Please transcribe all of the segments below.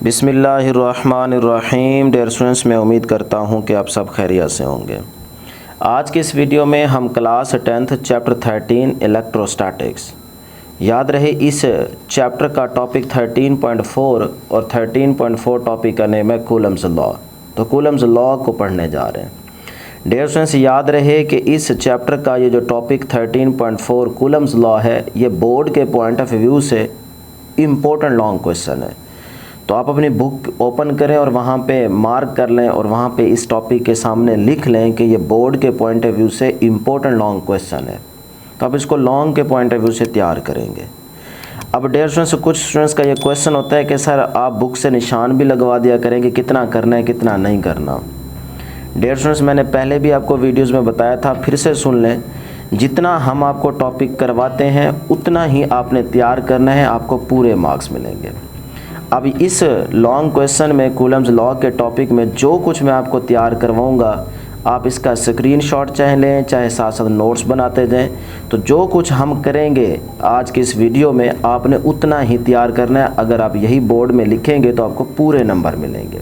बिस्मिल्लाहिर्रहमानिर्रहीम। Dear students, मैं उम्मीद करता हूँ कि आप सब खैरियत से होंगे। आज के इस वीडियो में हम क्लास 10th चैप्टर 13 इलेक्ट्रोस्टैटिक्स, याद रहे इस चैप्टर का टॉपिक 13.4 और 13.4 टॉपिक का नेम है कूलम्स लॉ। तो कूलम्स लॉ को पढ़ने जा रहे हैं। डियर स्टूडेंट्स, याद रहे कि इस चैप्टर का ये जो टॉपिक 13.4 कूलम्स लॉ है, ये बोर्ड के पॉइंट ऑफ व्यू से इम्पोर्टेंट लॉन्ग क्वेश्चन है। तो आप अपनी बुक ओपन करें और वहाँ पे मार्क कर लें और वहाँ पे इस टॉपिक के सामने लिख लें कि ये बोर्ड के पॉइंट ऑफ व्यू से इम्पोर्टेंट लॉन्ग क्वेश्चन है। तो आप इसको लॉन्ग के पॉइंट ऑफ व्यू से तैयार करेंगे। अब डियर स्टूडेंट्स, कुछ स्टूडेंट्स का ये क्वेश्चन होता है कि सर आप बुक से निशान भी लगवा दिया करेंगे कितना करना है कितना नहीं करना। डियर स्टूडेंट्स, मैंने पहले भी आपको वीडियोज़ में बताया था, फिर से सुन लें। जितना हम आपको टॉपिक करवाते हैं उतना ही आपने तैयार करना है, आपको पूरे मार्क्स मिलेंगे। अब इस लॉन्ग क्वेश्चन में कूलम्स लॉ के टॉपिक में जो कुछ मैं आपको तैयार करवाऊंगा, आप इसका स्क्रीनशॉट चाहे लें चाहे साथ साथ नोट्स बनाते जाएं। तो जो कुछ हम करेंगे आज की इस वीडियो में आपने उतना ही तैयार करना है। अगर आप यही बोर्ड में लिखेंगे तो आपको पूरे नंबर मिलेंगे।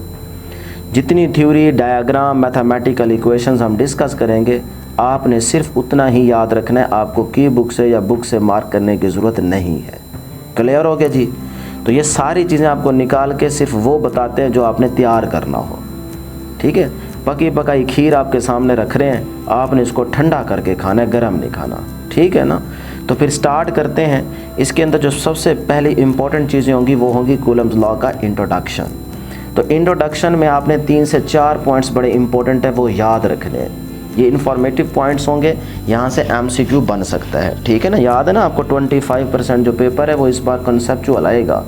जितनी थ्योरी, डायग्राम, मैथमेटिकल इक्वेशंस हम डिस्कस करेंगे, आपने सिर्फ उतना ही याद रखना है। आपको की बुक से या बुक से मार्क करने की ज़रूरत नहीं है। क्लियर हो गया जी? तो ये सारी चीज़ें आपको निकाल के सिर्फ वो बताते हैं जो आपने तैयार करना हो। ठीक है, पकी पकाई खीर आपके सामने रख रहे हैं, आपने इसको ठंडा करके खाना है, गर्म नहीं खाना। ठीक है ना? तो फिर स्टार्ट करते हैं। इसके अंदर जो सबसे पहली इंपॉर्टेंट चीज़ें होंगी वो होंगी कूलम्स लॉ का इंट्रोडक्शन। तो इंट्रोडक्शन में आपने 3 से 4 पॉइंट्स बड़े इंपॉर्टेंट है वो याद रखने हैं। ये इन्फॉर्मेटिव पॉइंट्स होंगे, यहाँ से MCQ बन सकता है। ठीक है ना? याद है ना आपको 25% जो पेपर है वो इस बार कंसेप्चुअल आएगा।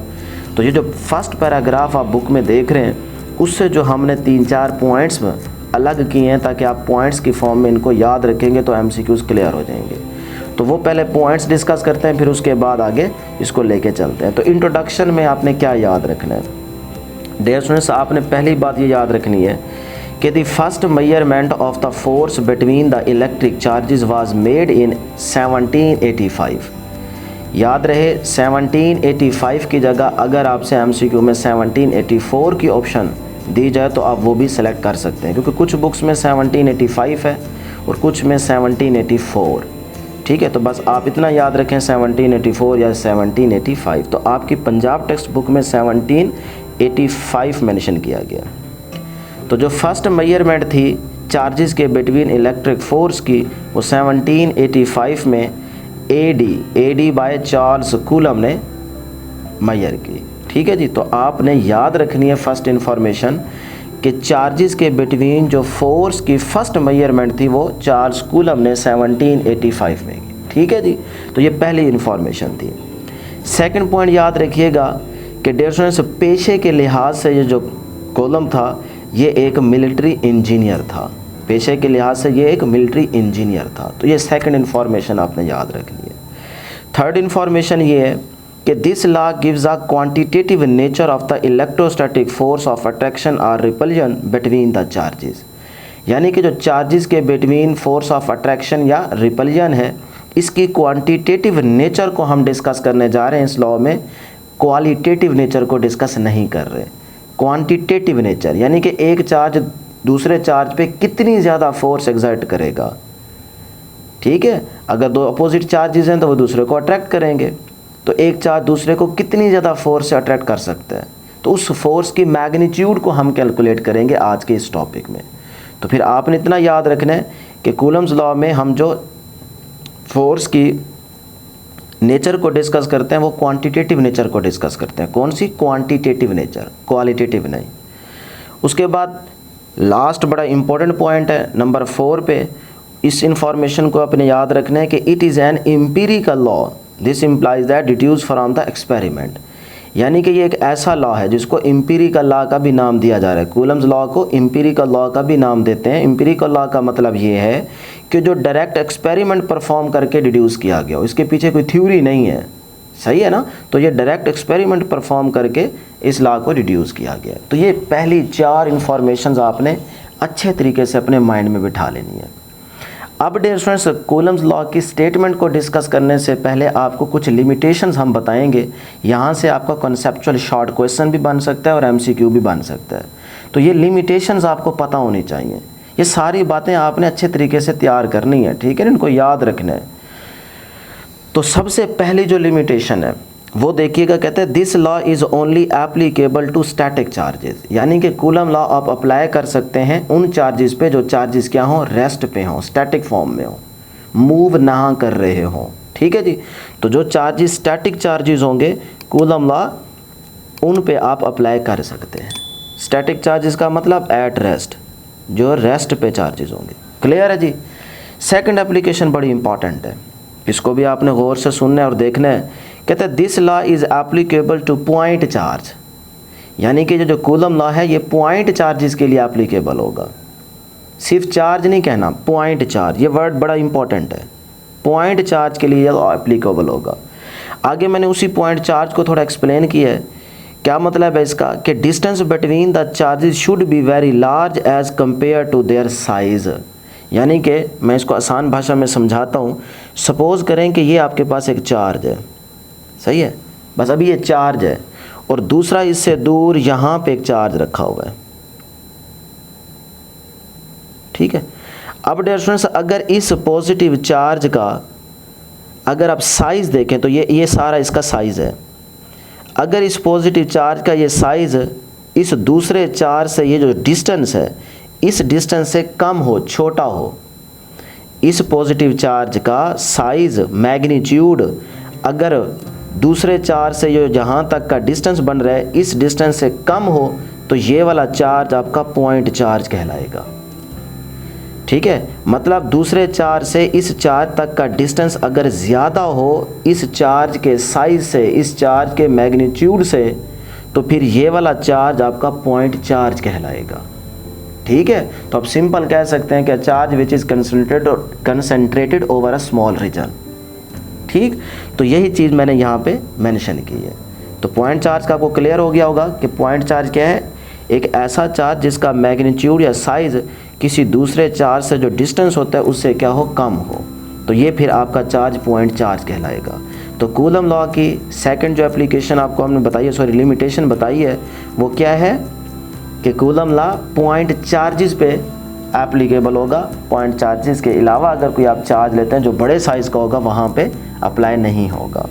तो ये जो फर्स्ट पैराग्राफ आप बुक में देख रहे हैं उससे जो हमने 3-4 पॉइंट्स अलग किए हैं ताकि आप पॉइंट्स की फॉर्म में इनको याद रखेंगे तो MCQs क्लियर हो जाएंगे। तो वो पहले पॉइंट्स डिस्कस करते हैं, फिर उसके बाद आगे इसको लेके चलते हैं। तो इंट्रोडक्शन में आपने क्या याद रखना है? डियर स्टूडेंट्स, आपने पहली बात ये याद रखनी है कि the first measurement of the force between the electric charges was made in 1785। याद रहे 1785 की जगह अगर आपसे MCQ में 1784 की ऑप्शन दी जाए तो आप वो भी सेलेक्ट कर सकते हैं, क्योंकि कुछ बुक्स में 1785 है और कुछ में 1784। ठीक है, तो बस आप इतना याद रखें 1784 या 1785। तो आपकी पंजाब टेक्स्ट बुक में 1785 मेंशन किया गया। तो जो फर्स्ट मेजरमेंट थी चार्जेस के बिटवीन इलेक्ट्रिक फोर्स की वो 1785 में एडी बाय चार्ल्स कूलम ने मेजर की। ठीक है जी? तो आपने याद रखनी है फर्स्ट इन्फॉर्मेशन कि चार्जेस के बिटवीन जो फोर्स की फर्स्ट मेजरमेंट थी वो चार्ल्स कूलम ने 1785 में की। ठीक है जी? तो ये पहली इन्फॉर्मेशन थी। सेकंड पॉइंट याद रखिएगा कि डियर स्टूडेंट्स, पेशे के लिहाज से ये जो कूलम था ये एक मिलिट्री इंजीनियर था। पेशे के लिहाज से ये एक मिलिट्री इंजीनियर था। तो ये सेकंड इन्फॉर्मेशन आपने याद रखनी है। थर्ड इन्फॉर्मेशन ये है कि this law gives a quantitative nature of the electrostatic force of attraction और रिपल्जन बिटवीन द चार्जेस। यानी कि जो चार्जेस के बिटवीन फोर्स ऑफ अट्रैक्शन या रिपल्जन है, इसकी क्वांटिटेटिव नेचर को हम डिस्कस करने जा रहे हैं इस लॉ में। क्वालिटेटिव नेचर को डिस्कस नहीं कर रहे। क्वांटिटेटिव नेचर यानी कि एक चार्ज दूसरे चार्ज पे कितनी ज़्यादा फोर्स एक्सर्ट करेगा। ठीक है, अगर दो अपोजिट चार्जेस हैं तो वो दूसरे को अट्रैक्ट करेंगे, तो एक चार्ज दूसरे को कितनी ज़्यादा फोर्स से अट्रैक्ट कर सकता है, तो उस फोर्स की मैग्नीट्यूड को हम कैलकुलेट करेंगे आज के इस टॉपिक में। तो फिर आपने इतना याद रखना है कि कूलम्स लॉ में हम जो फोर्स की नेचर को डिस्कस करते हैं वो क्वांटिटेटिव नेचर को डिस्कस करते हैं। कौन सी? क्वांटिटेटिव नेचर, क्वालिटेटिव नहीं। उसके बाद लास्ट बड़ा इंपॉर्टेंट पॉइंट है नंबर 4 पे। इस इंफॉर्मेशन को अपने याद रखना है कि it is an empirical law, this implies that deduce from the experiment. यानी कि ये एक ऐसा लॉ है जिसको एम्पिरिकल लॉ का भी नाम दिया जा रहा है। कूलम्स लॉ को एम्पिरिकल लॉ का भी नाम देते हैं। एम्पिरिकल लॉ का मतलब ये है कि जो डायरेक्ट एक्सपेरिमेंट परफॉर्म करके डिड्यूस किया गया हो, इसके पीछे कोई थ्योरी नहीं है। सही है ना? तो ये डायरेक्ट एक्सपेरिमेंट परफॉर्म करके इस लॉ को रिड्यूस किया गया। तो ये पहली 4 इन्फॉर्मेशंस आपने अच्छे तरीके से अपने माइंड में बिठा लेनी है। अब डियर स्टूडेंट्स, कूलम्स लॉ की स्टेटमेंट को डिस्कस करने से पहले आपको कुछ लिमिटेशंस हम बताएंगे। यहाँ से आपका कॉन्सेप्चुअल शॉर्ट क्वेश्चन भी बन सकता है और एमसीक्यू भी बन सकता है। तो ये लिमिटेशंस आपको पता होनी चाहिए। ये सारी बातें आपने अच्छे तरीके से तैयार करनी है, ठीक है, इनको याद रखना है। तो सबसे पहली जो लिमिटेशन है वो देखिएगा, कहते हैं this law is only applicable to static charges, यानी कि कूलम लॉ आप अप्लाई कर सकते हैं उन चार्जेस पे जो चार्जेस क्या हों, रेस्ट पे हों, स्टैटिक फॉर्म में हो, मूव ना कर रहे हों, ठीक है जी। तो जो चार्जेस स्टैटिक चार्जेस होंगे कूलम लॉ उन पे आप अप्लाई कर सकते हैं। स्टैटिक चार्जेस का मतलब एट रेस्ट, जो रेस्ट पे चार्जेस होंगे। क्लियर है जी। सेकंड एप्लीकेशन बड़ी इंपॉर्टेंट है, इसको भी आपने गौर से सुनना है और देखना है। कहते हैं this law is applicable two point charge, यानी कि जो कूलम लॉ है ये पॉइंट चार्जेस के लिए एप्लीकेबल होगा। सिर्फ चार्ज नहीं कहना, पॉइंट चार्ज, ये वर्ड बड़ा इंपॉर्टेंट है। पॉइंट चार्ज के लिए ये एप्लीकेबल होगा। आगे मैंने उसी पॉइंट चार्ज को थोड़ा एक्सप्लेन किया है। क्या मतलब है इसका, कि distance between the charges should be very large as compare to their size, यानी कि मैं इसको आसान भाषा में समझाता हूँ। सपोज़ करें कि ये आपके पास एक चार्ज है, सही है, बस अभी ये चार्ज है और दूसरा इससे दूर यहाँ पे एक चार्ज रखा हुआ है, ठीक है। अब डियर स्टूडेंट्स, अगर इस पॉजिटिव चार्ज का अगर आप साइज़ देखें तो ये सारा इसका साइज़ है। अगर इस पॉजिटिव चार्ज का ये साइज़ इस दूसरे चार्ज से ये जो डिस्टेंस है इस डिस्टेंस से कम हो, छोटा हो, इस पॉजिटिव चार्ज का साइज़ मैग्नीट्यूड अगर दूसरे चार्ज से ये जहाँ तक का डिस्टेंस बन रहा है इस डिस्टेंस से कम हो तो ये वाला चार्ज आपका पॉइंट चार्ज कहलाएगा, ठीक है। मतलब दूसरे चार्ज से इस चार्ज तक का डिस्टेंस अगर ज़्यादा हो इस चार्ज के साइज़ से, इस चार्ज के मैग्नीट्यूड से, तो फिर ये वाला चार्ज आपका पॉइंट चार्ज कहलाएगा, ठीक है। तो आप सिंपल कह सकते हैं कि charge which is concentrated over a small region, ठीक। तो यही चीज़ मैंने यहाँ पे मेंशन की है। तो पॉइंट चार्ज का आपको क्लियर हो गया होगा कि पॉइंट चार्ज क्या है, एक ऐसा चार्ज जिसका मैग्नीट्यूड या साइज़ किसी दूसरे चार्ज से जो डिस्टेंस होता है उससे क्या हो, कम हो, तो ये फिर आपका चार्ज पॉइंट चार्ज कहलाएगा। तो कूलम लॉ की सेकंड जो एप्लीकेशन आपको हमने बताई है, सॉरी लिमिटेशन बताई है, वो क्या है कि कूलम लॉ पॉइंट चार्जेस पे एप्लीकेबल होगा। पॉइंट चार्जेस के अलावा अगर कोई आप चार्ज लेते हैं जो बड़े साइज़ का होगा वहाँ पे अप्लाई नहीं होगा।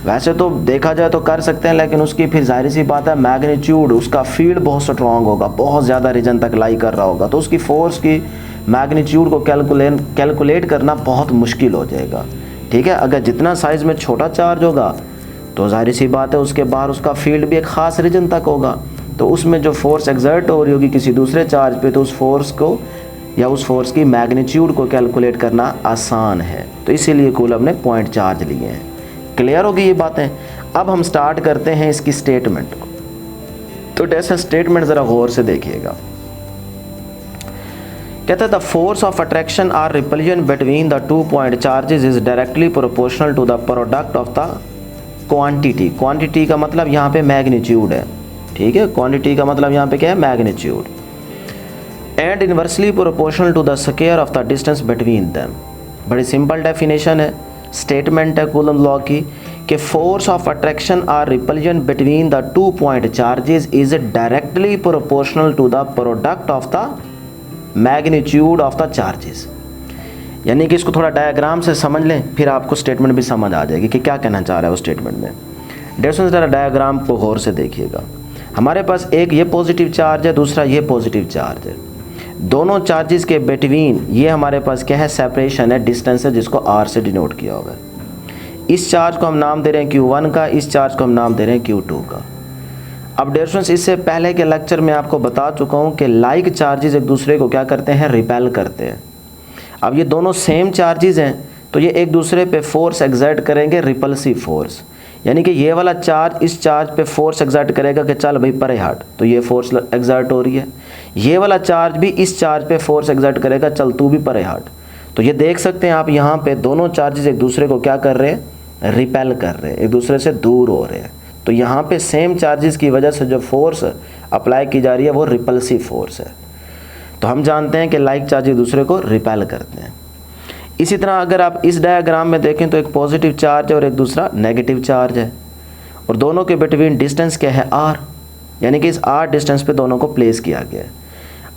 वैसे तो देखा जाए तो कर सकते हैं, लेकिन उसकी फिर जाहिर सी बात है मैग्नीट्यूड, उसका फील्ड बहुत स्ट्रॉन्ग होगा, बहुत ज़्यादा रीजन तक लाई कर रहा होगा, तो उसकी फोर्स की मैग्नीट्यूड को कैलकुलेट करना बहुत मुश्किल हो जाएगा, ठीक है। अगर जितना साइज़ में छोटा चार्ज होगा तो जाहिर सी बात है उसके बाहर उसका फील्ड भी एक ख़ास रीजन तक होगा, तो उसमें जो फोर्स एग्जर्ट हो रही होगी किसी दूसरे चार्ज पे, तो उस फोर्स को या उस फोर्स की मैग्नीट्यूड को कैलकुलेट करना आसान है। तो इसीलिए कूलम ने पॉइंट चार्ज लिए हैं। क्लियर होगी ये बातें। अब हम स्टार्ट करते हैं इसकी स्टेटमेंट को। तो जैसे स्टेटमेंट ज़रा गौर से देखिएगा। कहता है the force of attraction or repulsion between the two point charges is directly proportional to the product of the quantity. Quantity का मतलब यहाँ पे मैग्नीट्यूड है, ठीक है। क्वांटिटी का मतलब यहाँ पे क्या है, magnitude. And inversely proportional to the square of the distance between them. बड़ी सिंपल डेफिनेशन है, स्टेटमेंट है कूलम लॉ की कि force of attraction or repulsion between the two point charges is directly proportional to the product of the magnitude of the charges. यानी कि इसको थोड़ा diagram से समझ लें, फिर आपको स्टेटमेंट भी समझ आ जाएगी कि क्या कहना चाह रहा है वो स्टेटमेंट में। डेढ़ जरा डायग्राम को गौर से देखिएगा। हमारे पास एक ये पॉजिटिव चार्ज है, दूसरा ये पॉजिटिव चार्ज है। दोनों चार्जेस के बिटवीन ये हमारे पास क्या है, सेपरेशन है, डिस्टेंस है, जिसको आर से डिनोट किया हुआ है। इस चार्ज को हम नाम दे रहे हैं Q1 का, इस चार्ज को हम नाम दे रहे हैं Q2 का। अब डियर स्टूडेंट्स, इससे पहले के लेक्चर में आपको बता चुका हूँ कि लाइक चार्जेस एक दूसरे को क्या करते हैं, रिपेल करते हैं। अब ये दोनों सेम चार्जेस हैं तो ये एक दूसरे पे फोर्स एक्सर्ट करेंगे, रिपल्सिव फोर्स। यानी कि ये वाला चार्ज इस चार्ज पे फोर्स एक्सर्ट करेगा कि चल भाई परे हट, तो ये फोर्स एक्सर्ट हो रही है। ये वाला चार्ज भी इस चार्ज पे फोर्स एक्सर्ट करेगा, चल तू भी परे हट। तो ये देख सकते हैं आप यहाँ पे दोनों चार्जेस एक दूसरे को क्या कर रहे हैं, रिपेल कर रहे हैं, एक दूसरे से दूर हो रहे हैं। तो यहाँ पे सेम चार्जेस की वजह से जो फोर्स अप्लाई की जा रही है वो रिपल्सिव फोर्स है। तो हम जानते हैं कि लाइक चार्ज एक दूसरे को रिपेल करते हैं। इसी तरह अगर आप इस डायग्राम में देखें तो एक पॉजिटिव चार्ज है और एक दूसरा नेगेटिव चार्ज है, और दोनों के बिटवीन डिस्टेंस क्या है, r, यानी कि इस r डिस्टेंस पे दोनों को प्लेस किया गया है।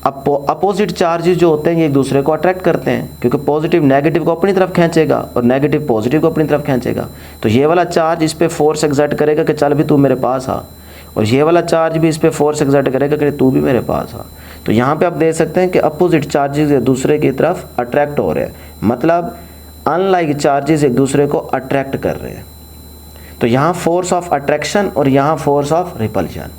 अब अपोजिट चार्जेस जो होते हैं ये एक दूसरे को अट्रैक्ट करते हैं, क्योंकि पॉजिटिव नेगेटिव को अपनी तरफ खींचेगा और नेगेटिव पॉजिटिव को अपनी तरफ खींचेगा। तो ये वाला चार्ज इस पर फोर्स एक्सर्ट करेगा कि चल भी तू मेरे पास आ, और ये वाला चार्ज भी इस पर फोर्स एक्सर्ट करेगा कि तू भी मेरे पास आ। तो यहाँ पे आप देख सकते हैं कि अपोजिट चार्जेस एक दूसरे की तरफ अट्रैक्ट हो रहे हैं, मतलब अनलाइक चार्जेस एक दूसरे को अट्रैक्ट कर रहे हैं। तो यहाँ फोर्स ऑफ अट्रैक्शन और यहाँ फोर्स ऑफ रिपल्शन।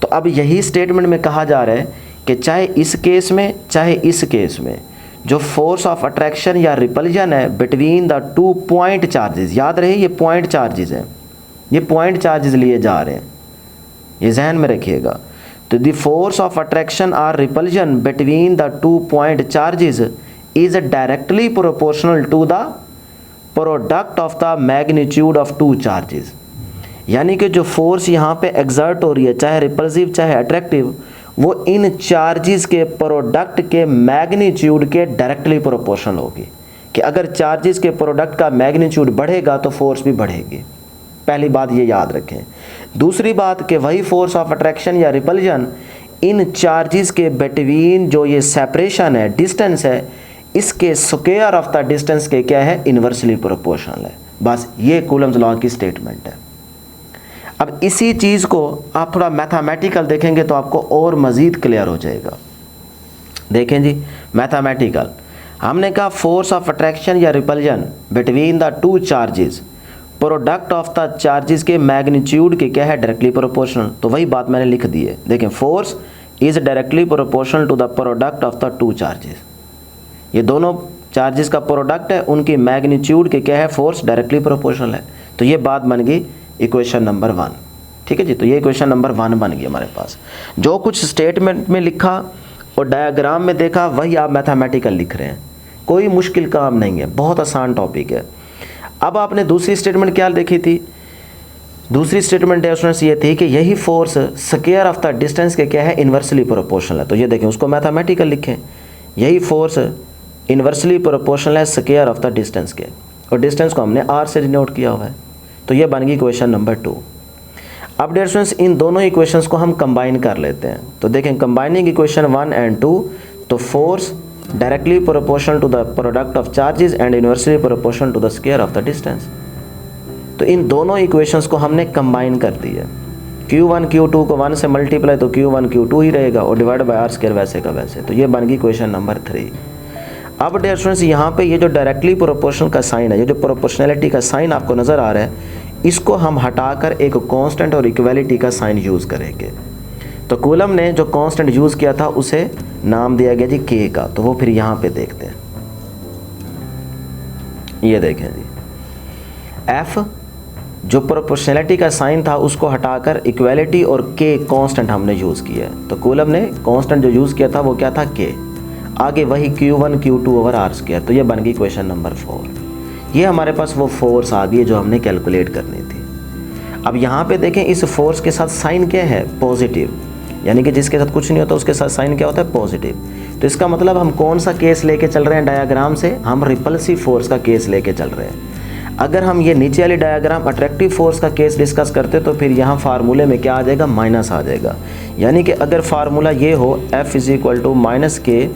तो अब यही स्टेटमेंट में कहा जा रहा है कि चाहे इस केस में चाहे इस केस में जो फोर्स ऑफ अट्रैक्शन या रिपल्शन है बिटवीन द 2 पॉइंट चार्जेस, याद रहे ये पॉइंट चार्जेस हैं, ये पॉइंट चार्जेस लिए जा रहे हैं, ये जहन में रखिएगा। तो द फोर्स ऑफ अट्रैक्शन और repulsion between the 2 point charges is directly proportional to the product of the magnitude of 2 charges. यानी कि जो फोर्स यहाँ पे एक्सर्ट हो रही है, चाहे रिपल्सिव चाहे अट्रैक्टिव, वो इन चार्जेस के प्रोडक्ट के मैग्नीट्यूड के डायरेक्टली प्रोपोर्शनल होगी। कि अगर चार्जेस के प्रोडक्ट का मैग्नीट्यूड बढ़ेगा तो फोर्स भी बढ़ेगी। पहली बात ये याद रखें। दूसरी बात कि वही फोर्स ऑफ अट्रैक्शन या रिपल्शन इन चार्जेस के बिटवीन जो ये सेपरेशन है, डिस्टेंस है, इसके स्क्वायर ऑफ द डिस्टेंस के क्या है, इन्वर्सली प्रोपोर्शनल है। बस ये कूलम्स लॉ की स्टेटमेंट है। अब इसी चीज़ को आप थोड़ा मैथमेटिकल देखेंगे तो आपको और मज़ीद क्लियर हो जाएगा। देखें जी, मैथमेटिकल हमने कहा फोर्स ऑफ अट्रैक्शन या repulsion between the 2 charges, product of the charges के मैग्नीट्यूड के क्या है, डायरेक्टली प्रोपोर्शनल। तो वही बात मैंने लिख दी है। देखें, force is directly proportional to the product of the 2 charges. ये दोनों चार्जेस का प्रोडक्ट है, उनकी मैग्नीट्यूड के क्या है, फोर्स डायरेक्टली प्रोपोर्शनल है। तो ये बात बन गई इक्वेशन नंबर 1। ठीक है जी, तो ये इक्वेशन नंबर 1 बन गई हमारे पास। जो कुछ स्टेटमेंट में लिखा और डायग्राम में देखा वही आप मैथमेटिकल लिख रहे हैं, कोई मुश्किल काम नहीं है, बहुत आसान टॉपिक है। अब आपने दूसरी स्टेटमेंट क्या देखी थी? दूसरी स्टेटमेंट स्टूडेंट्स ये थी कि यही force square of the distance के क्या है, इन्वर्सली प्रोपोर्शनल है। तो ये देखें, उसको मैथमेटिकल लिखें, यही फोर्स इन्वर्सली प्रोपोर्शनल है स्क्वायर ऑफ द डिस्टेंस के, और डिस्टेंस को हमने r से डिनोट किया हुआ है। तो ये बन गई इक्वेशन नंबर 2। अब डियर स्टूडेंट्स इन दोनों इक्वेशंस को हम कंबाइन कर लेते हैं। तो देखें, कंबाइनिंग इक्वेशन 1 एंड 2, तो force directly proportional to the product of charges and inversely proportional to the square of the distance. तो इन दोनों इक्वेशंस को हमने कंबाइन कर दी है। Q1 Q2 को 1 से मल्टीप्लाई तो Q1 Q2 ही रहेगा, और डिवाइड बाय r स्क्वायर वैसे का वैसे। तो ये बन गई इक्वेशन नंबर 3। अब डियर स्टूडेंट्स यहाँ पे ये जो डायरेक्टली प्रोपोर्शनल का साइन है, ये जो प्रोपोर्शनैलिटी का साइन आपको नज़र आ रहा है, इसको हम हटाकर एक कांस्टेंट और इक्वालिटी का साइन यूज़ करेंगे। तो कूलम ने जो कांस्टेंट यूज़ किया था उसे नाम दिया गया जी k का। तो वो फिर यहाँ पे देखते हैं, ये देखें जी, f जो प्रोपोर्शनैलिटी का साइन था उसको हटाकर इक्वालिटी और k कांस्टेंट हमने यूज़ किया है। तो कूलम ने कांस्टेंट जो यूज़ किया था वो क्या था, k। आगे वही Q1 Q2 over r square. तो ये बन गई क्वेश्चन नंबर 4। ये हमारे पास वो फोर्स आ गई जो हमने कैलकुलेट करनी थी। अब यहाँ पे देखें, इस फोर्स के साथ साइन क्या है, पॉजिटिव, यानी कि जिसके साथ कुछ नहीं होता उसके साथ साइन क्या होता है, पॉजिटिव। तो इसका मतलब हम कौन सा केस लेके चल रहे हैं डायग्राम से, हम रिपल्सिव फोर्स का केस लेके चल रहे हैं। अगर हम ये नीचे वाली डायग्राम अट्रैक्टिव फोर्स का केस डिस्कस करते तो फिर यहाँ फार्मूले में क्या आ जाएगा, माइनस आ जाएगा। यानी कि अगर फार्मूला ये हो F is -K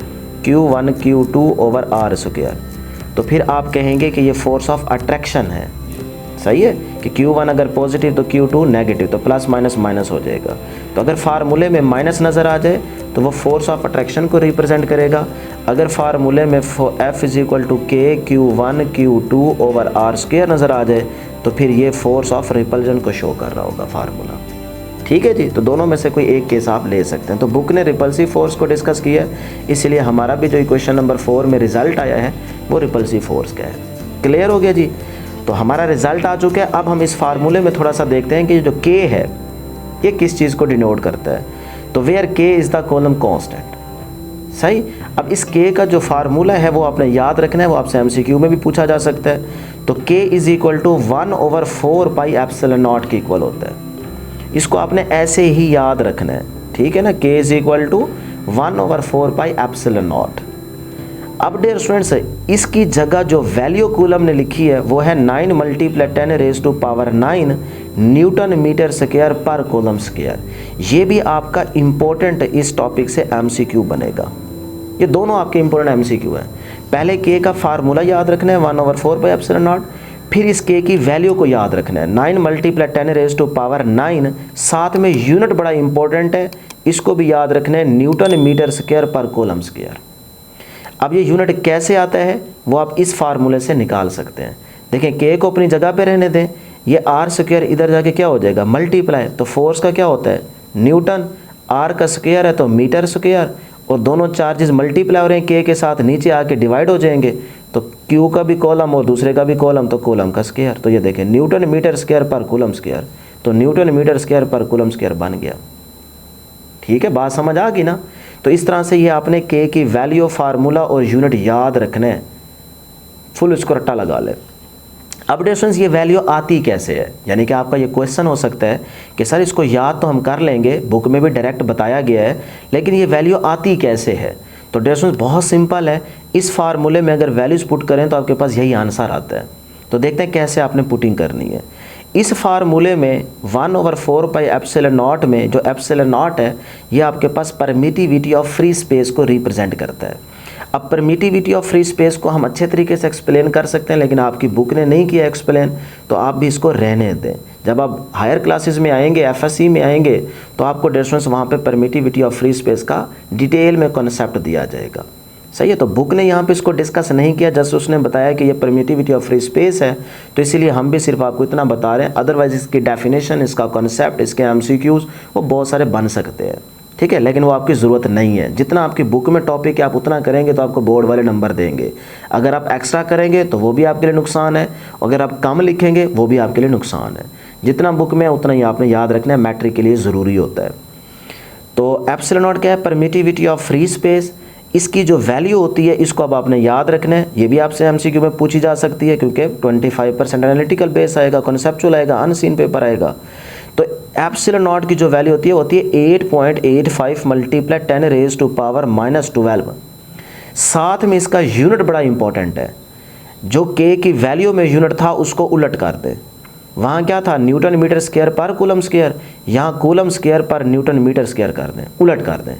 Q1 Q2 over r square, तो फिर आप कहेंगे कि ये फोर्स ऑफ अट्रैक्शन है। सही है कि Q1 अगर पॉजिटिव तो Q2 नेगेटिव, तो प्लस माइनस माइनस हो जाएगा। तो अगर फार्मूले में माइनस नज़र आ जाए तो वो फोर्स ऑफ अट्रैक्शन को रिप्रेजेंट करेगा। अगर फार्मूले में F is K Q1 Q2 over r square नज़र आ जाए तो फिर ये फोर्स ऑफ रिपल्जन को शो कर रहा होगा फार्मूला। ठीक है जी, तो दोनों में से कोई एक केस आप ले सकते हैं। तो बुक ने रिपल्सिव फोर्स को डिस्कस किया है, इसलिए हमारा भी जो इक्वेशन नंबर 4 में रिजल्ट आया है वो रिपल्सिव फोर्स का है। क्लियर हो गया जी? तो हमारा रिजल्ट आ चुका है। अब हम इस फार्मूले में थोड़ा सा देखते हैं कि जो k है ये किस चीज़ को डिनोट करता है। तो where k is the Coulomb constant. सही। अब इस k का जो फार्मूला है वो आपने याद रखना है, वो आपसे MCQ में भी पूछा जा सकता है। तो k is equal to 1/4 pi epsilon naught के इक्वल होता है। इसको आपने ऐसे ही याद रखना है, ठीक है ना। k is equal to 1/4 pi epsilon naught. अब डियर स्टूडेंट्स, इसकी जगह जो वैल्यू कूलम ने लिखी है वो है 9 × 10⁻⁹ न्यूटन मीटर स्क्वायर पर कूलम स्क्वायर। ये भी आपका इंपॉर्टेंट इस टॉपिक से एमसीक्यू बनेगा। ये दोनों आपके इंपॉर्टेंट एमसीक्यू है। पहले के का फार्मूला याद रखना है 1/4πε0, फिर इस के की वैल्यू को याद रखना है 9 × 10⁻⁹, साथ में यूनिट बड़ा इंपॉर्टेंट है, इसको भी याद रखना है न्यूटन मीटर स्क्वायर पर कूलम स्क्वायर। अब ये यूनिट कैसे आता है वो आप इस फार्मूले से निकाल सकते हैं। देखें के को अपनी जगह पे रहने दें, ये आर स्क्वायर इधर जाके क्या हो जाएगा मल्टीप्लाई, तो फोर्स का क्या होता है न्यूटन, आर का स्क्वायर है तो मीटर स्क्वायर, और दोनों चार्जेस मल्टीप्लाई हो रहे हैं के साथ, नीचे आके डिवाइड हो जाएंगे, तो क्यू का भी कॉलम और दूसरे का भी कॉलम तो कॉलम का स्क्वायर। तो ये देखें न्यूटन मीटर स्क्वायर पर कूलम स्क्वायर, तो न्यूटन मीटर स्क्वायर पर कूलम स्क्वायर बन गया। ठीक है, बात समझ आ गई ना। तो इस तरह से ये आपने के की वैल्यू, फार्मूला और यूनिट याद रखना है, फुल इसको रट्टा लगा ले। अब डिस्टेंस ये वैल्यू आती कैसे है, यानी कि आपका ये क्वेश्चन हो सकता है कि सर इसको याद तो हम कर लेंगे, बुक में भी डायरेक्ट बताया गया है, लेकिन ये वैल्यू आती कैसे है। तो डिस्टेंस बहुत सिंपल है, इस फार्मूले में अगर वैल्यूज पुट करें तो आपके पास यही आंसर आता है। तो देखते हैं कैसे आपने पुटिंग करनी है। इस फार्मूले में 1/4πε0 में जो ε0 है ये आपके पास परमिटिविटी ऑफ फ्री स्पेस को रिप्रेजेंट करता है। अब परमिटिविटी ऑफ फ्री स्पेस को हम अच्छे तरीके से एक्सप्लेन कर सकते हैं, लेकिन आपकी बुक ने नहीं किया एक्सप्लेन, तो आप भी इसको रहने दें। जब आप हायर क्लासेस में आएंगे, एफएससी में आएंगे, तो आपको डिस्टेंस वहाँ पे परमिटिविटी ऑफ फ्री स्पेस का डिटेल में कॉन्सेप्ट दिया जाएगा। सही है, तो बुक ने यहाँ पे इसको डिस्कस नहीं किया, जस्ट उसने बताया कि ये परमिटिविटी ऑफ फ्री स्पेस है, तो इसीलिए हम भी सिर्फ आपको इतना बता रहे हैं। अदरवाइज इसकी डेफिनेशन, इसका कॉन्सेप्ट, इसके एमसीक्यूज वो बहुत सारे बन सकते हैं। ठीक है, लेकिन वो आपकी ज़रूरत नहीं है। जितना आपकी बुक में टॉपिक है आप उतना करेंगे तो आपको बोर्ड वाले नंबर देंगे। अगर आप एक्स्ट्रा करेंगे तो वो भी आपके लिए नुकसान है, अगर आप कम लिखेंगे वो भी आपके लिए नुकसान है। जितना बुक में है उतना ही आपने याद रखना है, मैट्रिक के लिए ज़रूरी होता है। तो ε0 क्या है, परमिटिविटी ऑफ फ्री स्पेस। इसकी जो वैल्यू होती है इसको अब आपने याद रखना है। ये भी आपसे एमसीक्यू में पूछी जा सकती है, क्योंकि 25% एनालिटिकल बेस आएगा, कॉन्सेप्चुअल आएगा, अनसीन पेपर आएगा। तो ε0 की जो वैल्यू होती है 8.85 × 10⁻⁻12। साथ में इसका यूनिट बड़ा इंपॉर्टेंट है। जो के की वैल्यू में यूनिट था उसको उलट कर दें। वहाँ क्या था न्यूटन मीटर स्क्वायर पर कूलम स्क्वायर, यहाँ कूलम स्क्वायर पर न्यूटन मीटर स्क्वायर कर दें, उलट कर दें।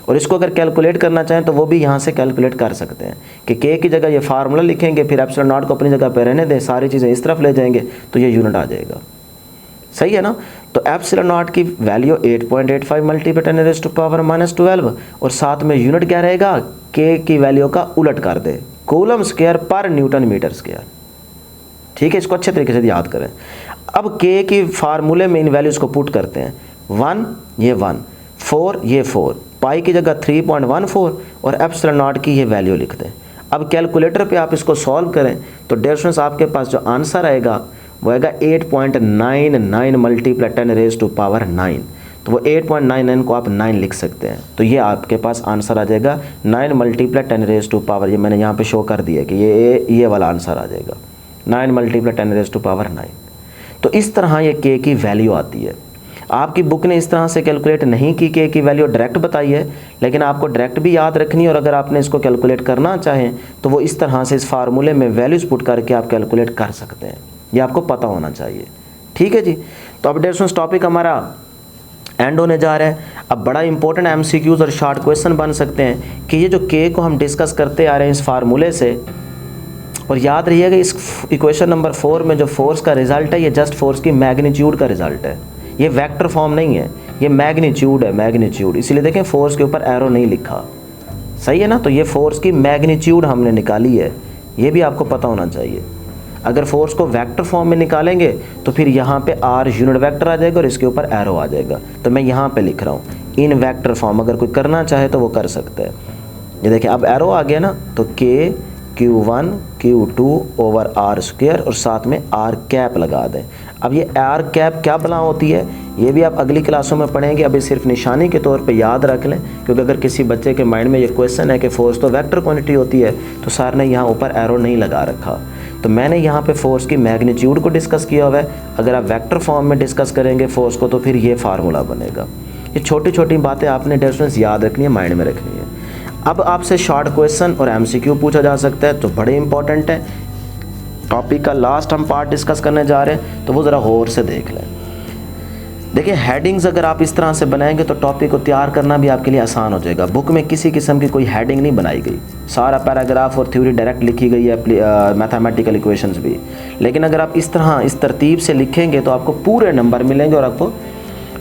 और इसको अगर कैलकुलेट करना चाहें तो वो भी यहाँ से कैलकुलेट कर सकते हैं कि के की जगह ये फार्मूला लिखेंगे, फिर ε0 को अपनी जगह पे रहने दें, सारी चीज़ें इस तरफ ले जाएंगे तो ये यूनिट आ जाएगा। सही है ना। तो ε0 की वैल्यू 8.85 × 10⁻⁻12, और साथ में यूनिट क्या रहेगा, के की वैल्यू का उलट कर दे, कूलम स्क्वायर पर न्यूटन मीटर स्क्वायर। ठीक है, इसको अच्छे तरीके से याद करें। अब के की फार्मूले में इन वैल्यूज़ को पुट करते हैं। 1 ये 1, 4 ये 4, पाई की जगह 3.14 और ε0 की ये वैल्यू लिख दें। अब कैलकुलेटर पे आप इसको सॉल्व करें तो डियर स्टूडेंट्स आपके पास जो आंसर आएगा वो आएगा 8.99 × 10⁻⁹। तो वो 8.99 को आप 9 लिख सकते हैं। तो ये आपके पास आंसर आ जाएगा 9 × 10⁻⁴। ये मैंने यहाँ पे शो कर दिया कि ये वाला आंसर आ जाएगा 9 × 10⁻⁹। तो इस तरह ये के की वैल्यू आती है। आपकी बुक ने इस तरह से कैलकुलेट नहीं की, के की वैल्यू डायरेक्ट बताई है, लेकिन आपको डायरेक्ट भी याद रखनी है। और अगर आपने इसको कैलकुलेट करना चाहें तो वो इस तरह से इस फार्मूले में वैल्यूज़ पुट करके आप कैलकुलेट कर सकते हैं। ये आपको पता होना चाहिए। ठीक है जी। तो अब डियर टॉपिक हमारा एंड होने जा रहा है। अब बड़ा इंपॉर्टेंट एमसीक्यूज और शॉर्ट क्वेश्चन बन सकते हैं कि ये जो के को हम डिस्कस करते आ रहे हैं इस फार्मूले से, और याद रहिएगा इस इक्वेशन नंबर 4 में जो फोर्स का रिजल्ट है ये जस्ट फोर्स की मैग्नीट्यूड का रिजल्ट है। ये वेक्टर फॉर्म नहीं है, ये मैग्नीट्यूड है, मैग्नीट्यूड। इसीलिए देखें फोर्स के ऊपर एरो नहीं लिखा। सही है ना। तो ये फोर्स की मैग्नीट्यूड हमने निकाली है, ये भी आपको पता होना चाहिए। अगर फोर्स को वेक्टर फॉर्म में निकालेंगे तो फिर यहाँ पे आर यूनिट वेक्टर आ जाएगा और इसके ऊपर एरो आ जाएगा। तो मैं यहाँ पे लिख रहा हूँ इन वेक्टर फॉर्म। अगर कोई करना चाहे तो वो कर सकते हैं। ये देखिए अब एरो आ गया ना, तो के Q1 Q2 over are square और साथ में आर कैप लगा दें। अब ये आर कैप क्या बला होती है ये भी आप अगली क्लासों में पढ़ेंगे। अभी सिर्फ निशानी के तौर पे याद रख लें, क्योंकि अगर किसी बच्चे के माइंड में ये क्वेश्चन है कि फोर्स तो वेक्टर क्वांटिटी होती है, तो सर ने यहाँ ऊपर एरो नहीं लगा रखा। तो मैंने यहाँ पे फोर्स की मैग्नीट्यूड को डिस्कस किया हुआ है। अगर आप वेक्टर फॉर्म में डिस्कस करेंगे फोर्स को तो फिर ये फार्मूला बनेगा। ये छोटी छोटी बातें आपने डिफरेंस याद रखनी है, माइंड में रखनी है। अब आपसे शॉर्ट क्वेश्चन और एमसीक्यू पूछा जा सकता है, तो बड़े इंपॉर्टेंट है। टॉपिक का लास्ट हम पार्ट डिस्कस करने जा रहे हैं, तो वो ज़रा गौर से देख लें। देखिए, हेडिंग्स अगर आप इस तरह से बनाएंगे तो टॉपिक को तैयार करना भी आपके लिए आसान हो जाएगा। बुक में किसी किस्म की कोई हेडिंग नहीं बनाई गई, सारा पैराग्राफ और थ्योरी डायरेक्ट लिखी गई है, मैथमेटिकल इक्वेशंस भी। लेकिन अगर आप इस तरह इस तरतीब से लिखेंगे तो आपको पूरे नंबर मिलेंगे और आपको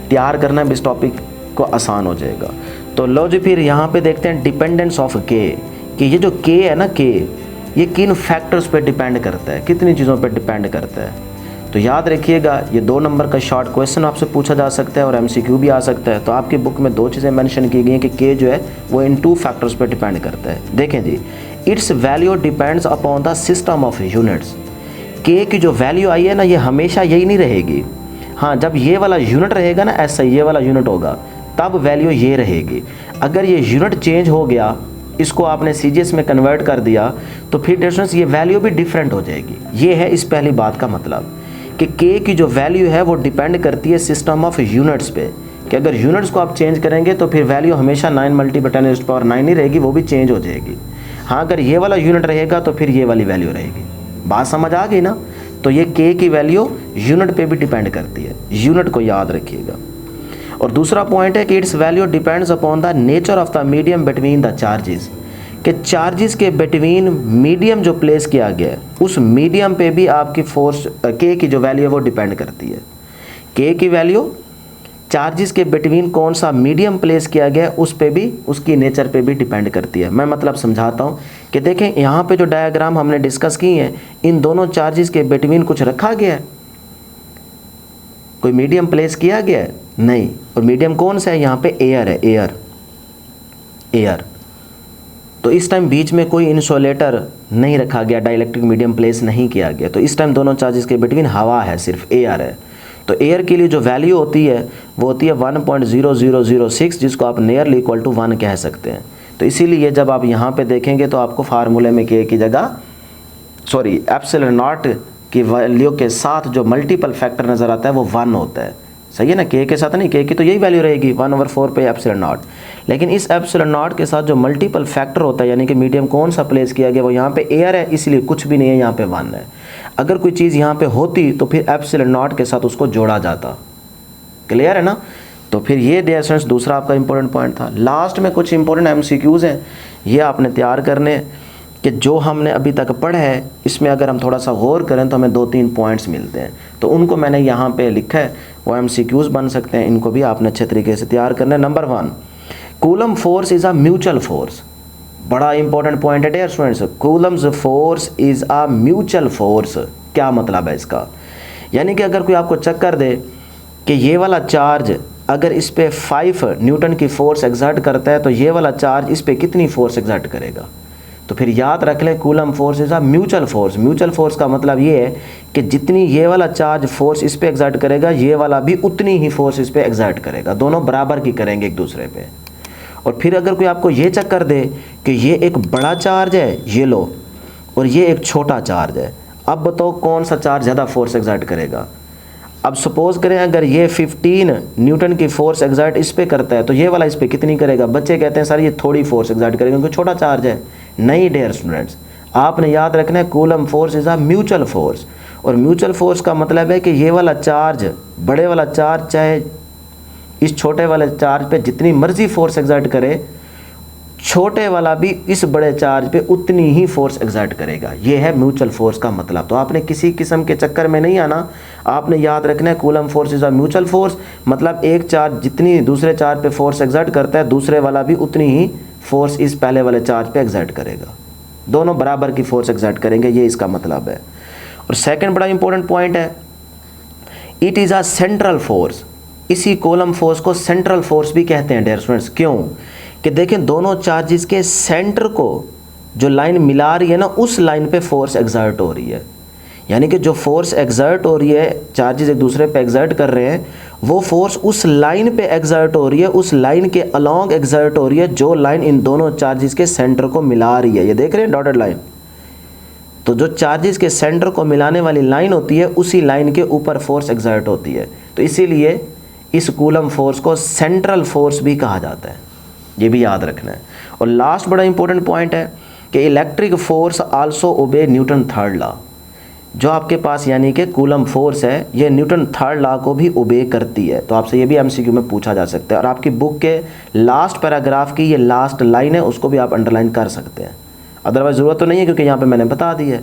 तैयार करना भी इस टॉपिक को आसान हो जाएगा। तो लो जी, फिर यहाँ पे देखते हैं डिपेंडेंस ऑफ के, कि ये जो के है ना, के ये किन फैक्टर्स पे डिपेंड करता है, कितनी चीज़ों पे डिपेंड करता है। तो याद रखिएगा, ये 2 नंबर का शॉर्ट क्वेश्चन आपसे पूछा जा सकता है और एमसीक्यू भी आ सकता है। तो आपकी बुक में 2 चीज़ें मेंशन की गई हैं कि के जो है वो इन 2 फैक्टर्स पे डिपेंड करता है। देखें जी, its value depends upon the system of units. K की जो वैल्यू आई है ना, ये हमेशा यही नहीं रहेगी। हाँ, जब ये वाला यूनिट रहेगा ना, ऐसा ये वाला यूनिट होगा, तब वैल्यू ये रहेगी। अगर ये यूनिट चेंज हो गया, इसको आपने सीजीएस में कन्वर्ट कर दिया, तो फिर डिफरेंस ये वैल्यू भी डिफरेंट हो जाएगी। ये है इस पहली बात का मतलब कि के की जो वैल्यू है वो डिपेंड करती है सिस्टम ऑफ यूनिट्स पे, कि अगर यूनिट्स को आप चेंज करेंगे तो फिर वैल्यू हमेशा 9 × 10⁻9 ही रहेगी, वो भी चेंज हो जाएगी। हाँ, अगर ये वाला यूनिट रहेगा तो फिर ये वाली वैल्यू रहेगी। बात समझ आ गई ना? तो ये के की वैल्यू यूनिट पे भी डिपेंड करती है, यूनिट को याद रखिएगा। और दूसरा पॉइंट है कि it's value depends upon the nature of the medium between the charges, कि चार्जेस के बिटवीन मीडियम जो प्लेस किया गया है, उस मीडियम पे भी आपकी फोर्स के की जो वैल्यू है वो डिपेंड करती है। के की वैल्यू चार्जेस के बिटवीन कौन सा मीडियम प्लेस किया गया है उस पे भी, उसकी नेचर पे भी डिपेंड करती है। मैं मतलब समझाता हूँ कि देखें, यहाँ पे जो डायग्राम हमने डिस्कस की है, इन दोनों चार्जेस के बिटवीन कुछ रखा गया है, कोई मीडियम प्लेस किया गया है? नहीं। और मीडियम कौन सा है? यहाँ पे एयर है, एयर। तो इस टाइम बीच में कोई इंसुलेटर नहीं रखा गया, डाइलेक्ट्रिक मीडियम प्लेस नहीं किया गया, तो इस टाइम दोनों चार्जेस के बिटवीन हवा है, सिर्फ एयर है। तो एयर के लिए जो वैल्यू होती है वो होती है 1.0006, जिसको आप नियरली इक्वल टू 1 कह सकते हैं। तो इसीलिए जब आप यहाँ पे देखेंगे तो आपको फार्मूले में के की जगह एप्सिलॉन नॉट की वैल्यू के साथ जो मल्टीपल फैक्टर नज़र आता है वो 1 होता है। सही है ना? के साथ नहीं, के की तो यही वैल्यू रहेगी 1/4 पे एप्सिलॉन नॉट। लेकिन इस एप्सिलॉन नॉट के साथ जो मल्टीपल फैक्टर होता है, यानी कि मीडियम कौन सा प्लेस किया गया, वो यहाँ पे एयर है, इसलिए कुछ भी नहीं है, यहाँ पे 1 है। अगर कोई चीज़ यहाँ पे होती तो फिर एप्सिलॉन नॉट के साथ उसको जोड़ा जाता। क्लियर है ना? तो फिर ये डियर स्टूडेंट्स दूसरा आपका इंपॉर्टेंट पॉइंट था। लास्ट में कुछ इंपॉर्टेंट एमसीक्यूज़ हैं, ये आपने तैयार करने कि जो हमने अभी तक पढ़ा है इसमें अगर हम थोड़ा सा गौर करें तो हमें 2-3 पॉइंट्स मिलते हैं। तो उनको मैंने यहाँ पे लिखा है, वो एमसीक्यूज़ बन सकते हैं, इनको भी आपने अच्छे तरीके से तैयार करना है। Number 1, Coulomb force is a mutual force. बड़ा इंपॉर्टेंट पॉइंट है dear students, Coulomb's force is a mutual force. क्या मतलब है इसका? यानी कि अगर कोई आपको चक्कर दे कि ये वाला चार्ज अगर इस पर 5 न्यूटन की फोर्स एग्जर्ट करता है, तो ये वाला चार्ज इस पर कितनी फोर्स एग्जर्ट करेगा? तो फिर याद रख लें, coulomb force is a mutual force. Mutual force का मतलब ये है कि जितनी ये वाला चार्ज फोर्स इस पे एग्जर्ट करेगा, ये वाला भी उतनी ही फोर्स इस पे एग्जर्ट करेगा, दोनों बराबर की करेंगे एक दूसरे पे। और फिर अगर कोई आपको ये चक्कर दे कि ये एक बड़ा चार्ज है, ये लो, और ये एक छोटा चार्ज है, अब बताओ कौन सा चार्ज ज़्यादा फोर्स एग्जर्ट करेगा? अब सपोज करें अगर ये 15 न्यूटन की फोर्स एग्जर्ट इस पे करता है, तो ये वाला इस पे कितनी करेगा? बच्चे कहते हैं सर ये थोड़ी फोर्स एग्जर्ट करेगा क्योंकि छोटा चार्ज है। नहीं डियर स्टूडेंट्स, आपने याद रखना है coulomb force is a mutual force. और म्यूचुअल फोर्स का मतलब है कि ये वाला चार्ज, बड़े वाला चार्ज चाहे इस छोटे वाले चार्ज पे जितनी मर्जी फोर्स एग्जर्ट करे, छोटे वाला भी इस बड़े चार्ज पे उतनी ही फोर्स एग्जर्ट करेगा। ये है म्यूचुअल फोर्स का मतलब। तो आपने किसी किस्म के चक्कर में नहीं आना, आपने याद रखना है coulomb force is a mutual force, मतलब एक चार्ज जितनी दूसरे चार्ज पे फोर्स एग्जर्ट करता है, दूसरे वाला भी उतनी ही फोर्स इस पहले वाले चार्ज पे एग्जर्ट करेगा, दोनों बराबर की फोर्स एग्जर्ट करेंगे, ये इसका मतलब है। और सेकंड बड़ा इंपॉर्टेंट पॉइंट है, it is a central force. इसी कूलम फोर्स को सेंट्रल फोर्स भी कहते हैं डियर स्टूडेंट्स। क्यों? कि देखें दोनों चार्जेस के सेंटर को जो लाइन मिला रही है ना, उस लाइन पे फोर्स एग्जर्ट हो रही है। यानी कि जो फोर्स एग्जर्ट हो रही है, चार्जेस एक दूसरे पे एग्जर्ट कर रहे हैं, वो फोर्स उस लाइन पे एग्जर्ट हो रही है, उस लाइन के अलोंग एग्जर्ट हो रही है जो लाइन इन दोनों चार्जेस के सेंटर को मिला रही है। ये देख रहे हैं डॉटेड लाइन, तो जो चार्जेस के सेंटर को मिलाने वाली लाइन होती है, उसी लाइन के ऊपर फोर्स एग्जर्ट होती है। तो इसीलिए इस कूलम फोर्स को सेंट्रल फोर्स भी कहा जाता है, ये भी याद रखना है। और लास्ट बड़ा इंपॉर्टेंट पॉइंट है कि electric force also obey Newton third law. जो आपके पास यानी कि कूलम फोर्स है, ये न्यूटन थर्ड लॉ को भी ओबे करती है। तो आपसे ये भी एमसीक्यू में पूछा जा सकता है, और आपकी बुक के लास्ट पैराग्राफ की ये लास्ट लाइन है, उसको भी आप अंडरलाइन कर सकते हैं। अदरवाइज ज़रूरत तो नहीं है, क्योंकि यहाँ पे मैंने बता दी है।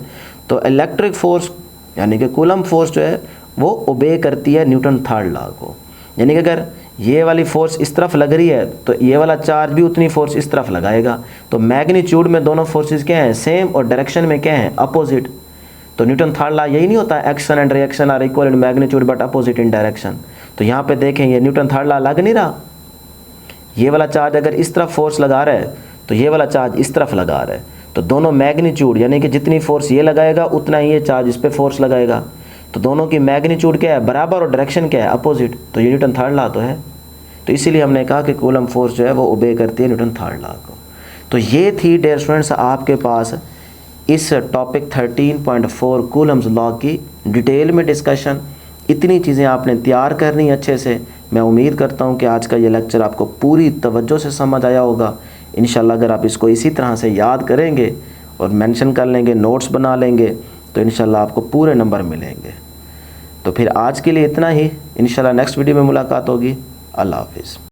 तो इलेक्ट्रिक फोर्स यानी कि कूलम फोर्स जो है वो ओबे करती है न्यूटन थर्ड लॉ को। यानी कि अगर ये वाली फोर्स इस तरफ लग रही है तो ये वाला चार्ज भी उतनी फोर्स इस तरफ लगाएगा। तो मैग्नीट्यूड में दोनों फोर्सेस क्या हैं, सेम, और डायरेक्शन में क्या हैं, अपोजिट। तो न्यूटन थर्ड लॉ यही नहीं होता, action and reaction are equal in magnitude but opposite in direction. तो यहाँ पे देखें ये न्यूटन थर्ड लॉ लग नहीं रहा। ये वाला चार्ज अगर इस तरफ फोर्स लगा रहा है तो ये वाला चार्ज इस तरफ लगा रहा है। तो दोनों मैग्नीट्यूड यानी कि जितनी फोर्स ये लगाएगा उतना ही ये चार्ज इस पर फोर्स लगाएगा। तो दोनों की मैग्नीट्यूड क्या है, बराबर, और डायरेक्शन क्या है, अपोजिट। तो ये न्यूटन थर्ड लॉ तो है। तो इसीलिए हमने कहा कि कूलम फोर्स जो है वो ओबे करती है न्यूटन थर्ड लॉ को। तो ये थी डियर स्टूडेंट्स आपके पास इस टॉपिक 13.4 कूलम्स लॉ की डिटेल में डिस्कशन। इतनी चीज़ें आपने तैयार करनी अच्छे से। मैं उम्मीद करता हूँ कि आज का ये लेक्चर आपको पूरी तवज्जो से समझ आया होगा। इंशाल्लाह अगर आप इसको इसी तरह से याद करेंगे और मेंशन कर लेंगे, नोट्स बना लेंगे, तो इंशाल्लाह आपको पूरे नंबर मिलेंगे। तो फिर आज के लिए इतना ही। इंशाल्लाह नेक्स्ट वीडियो में मुलाकात होगी। अल्लाह हाफिज़।